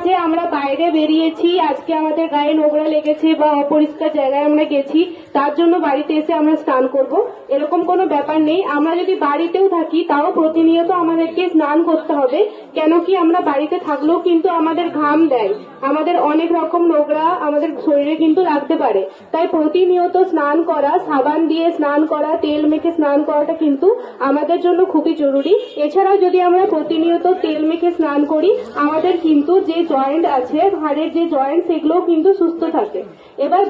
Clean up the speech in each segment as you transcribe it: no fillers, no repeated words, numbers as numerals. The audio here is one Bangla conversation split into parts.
আছে আমরা বাইরে বেরিয়েছি, আজকে আমাদের গায়ে নোংরা লেগেছে বা অপরিষ্কার জায়গায় আমরা গেছি, তার জন্য বাড়িতে এসে আমরা স্নান করব, এরকম কোনো ব্যাপার নেই। আমরা যদি বাড়িতেও থাকি তাও প্রতিনিয়ত আমাদেরকে স্নান করতে হবে। কেন কি আমরা বাড়িতে থাকলেও কিন্তু আমাদের ঘাম দেয়, আমাদের অনেক রকম নোংরা আমাদের শরীরে কিন্তু লাগতে পারে। তাই প্রতিনিয়ত স্নান করা, সাবান দিয়ে স্নান করা, তেল মেখে স্নান করাটা কিন্তু আমাদের জন্য খুবই জরুরি। এছাড়াও যদি আমরা প্রতিনিয়ত তেল মেখে স্নান করি, আমাদের কিন্তু যে জয়েন্ট আছে, হাড়ের যে জয়েন্ট, সেগুলোও কিন্তু সুস্থ থাকে। এবার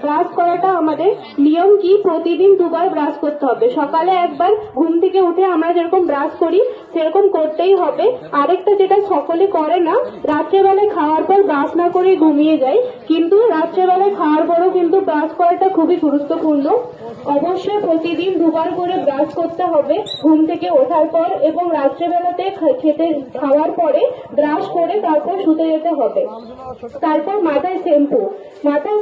ব্রাশ করাটা আমাদের নিয়ম কি, প্রতিদিন দুবার ব্রাশ করতে হবে। সকালে একবার ঘুম থেকে উঠে আমরা যেরকম ব্রাশ করি সেরকম করতেই হবে। আরেকটা যেটা সকলে করে না, রাত্রেবেলায় খাওয়ার পর ব্রাশ না করে ঘুমিয়ে যায়, কিন্তু রাত্রেবেলায় খাওয়ার পরও কিন্তু ব্রাশ করাটা খুবই গুরুত্বপূর্ণ। অবশ্যই প্রতিদিন দুবার করে ব্রাশ করতে হবে ঘুম থেকে ওঠার পর, এবং রাত্রেবেলাতে খাওয়ার পরে ব্রাশ করে তারপর শুতে যেতে হবে। তারপর মাথায়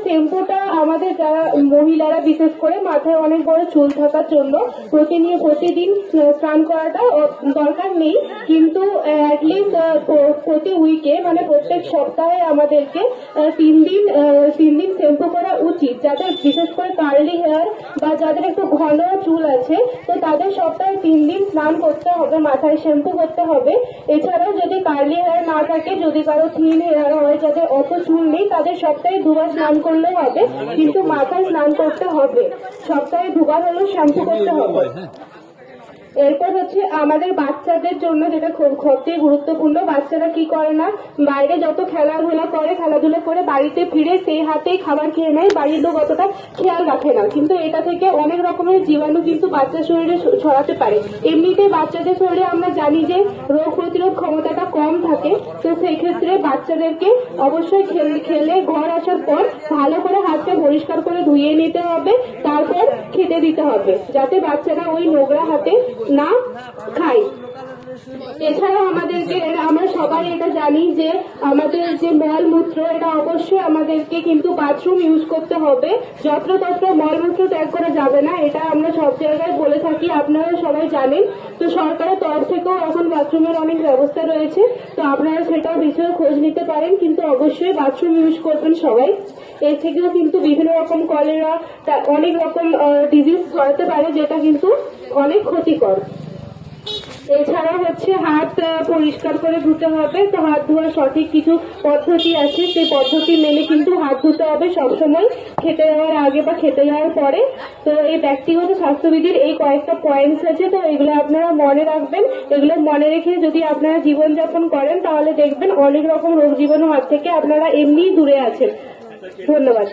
শ্যাম্পুটা আমাদের যারা মহিলারা বিশেষ করে মাথায় অনেক বড় চুল থাকার জন্য প্রতিদিন স্নান করাটা দরকার নেই, কিন্তু অ্যাটলিস্ট প্রতি উইকে মানে প্রত্যেক সপ্তাহে আমাদেরকে 3 দিন শ্যাম্পু করা উচিত। যাদের বিশেষ করে কার্লি হেয়ার বা যাদের একটু ঘন চুল আছে, তো তাদের সপ্তাহে 3 দিন স্নান করতে হবে, মাথায় শ্যাম্পু করতে হবে। এছাড়াও যদি কার্লি হেয়ার না থাকে, যদি কারো থিন হেয়ার হয়, যাদের অত চুল নেই, তাদের সপ্তাহে 2 বার স্নান করলেও হবে, কিন্তু মাথায় স্নান করতে হবে, সপ্তাহে 2 বার হলেও শ্যাম্পু করতে হবে। এরপর হচ্ছে আমাদের বাচ্চাদের জন্য যেটা খুব সবচেয়ে গুরুত্বপূর্ণ, বাচ্চারা কি করে না, বাইরে যত খেলাধুলা করে বাড়িতে ফিরে সেই হাতেই খাবার খেয়ে নেয়, বাড়ির লোক অতটা খেয়াল রাখে না, কিন্তু এটা থেকে অনেক রকমের জীবাণু কিন্তু বাচ্চার শরীরে ছড়াতে পারে। এমনিতে বাচ্চাদের শরীরে আমরা জানি যে রোগ প্রতিরোধ ক্ষমতাটা কম থাকে, তো সেই ক্ষেত্রে বাচ্চাদেরকে অবশ্যই খেলে ঘর আসার পর ভালো করে হাতটা পরিষ্কার করে ধুয়ে নিতে হবে, তারপর খেতে দিতে হবে, যাতে বাচ্চারা ওই নোংরা হাতে না খাই। এছাড়াও আমরা সবাই এটা জানি যে আমাদের যে মলমূত্র, এটা অবশ্যই আমাদেরকে কিন্তু বাথরুম ইউজ করতে হবে, যত্রতত্র মলমূত্র ত্যাগ করা যাবে না, এটা আমরা সব জায়গায় বলে থাকি, আপনারা সবাই জানেন। তো সরকারের তরফ থেকেও এখন বাথরুমের অনেক ব্যবস্থা রয়েছে, তো আপনারা সেটাও বিষয়ে খোঁজ নিতে পারেন, কিন্তু অবশ্যই বাথরুম ইউজ করবেন সবাই। এর থেকেও কিন্তু বিভিন্ন রকম কলেরা, অনেক রকম ডিজিজ ছড়াতে পারে, যেটা কিন্তু অনেক ক্ষতিকর। এছাড়া হচ্ছে হাত পরিষ্কার করে ধুতে হবে। তো হাত ধোয়ার সঠিক কিছু পদ্ধতি আছে, সেই পদ্ধতি মেনে কিন্তু হাত ধুতে হবে সবসময়, খেতে যাওয়ার আগে বা খেতে যাওয়ার পরে। তো এই ব্যক্তিগত স্বাস্থ্যবিধির এই কয়েকটা পয়েন্টস আছে, তো এগুলো আপনারা মনে রাখবেন। এগুলো মনে রেখে যদি আপনারা জীবনযাপন করেন, তাহলে দেখবেন অনেক রকম রোগ জীবাণু হাত থেকে আপনারা এমনিই দূরে আছেন। ধন্যবাদ।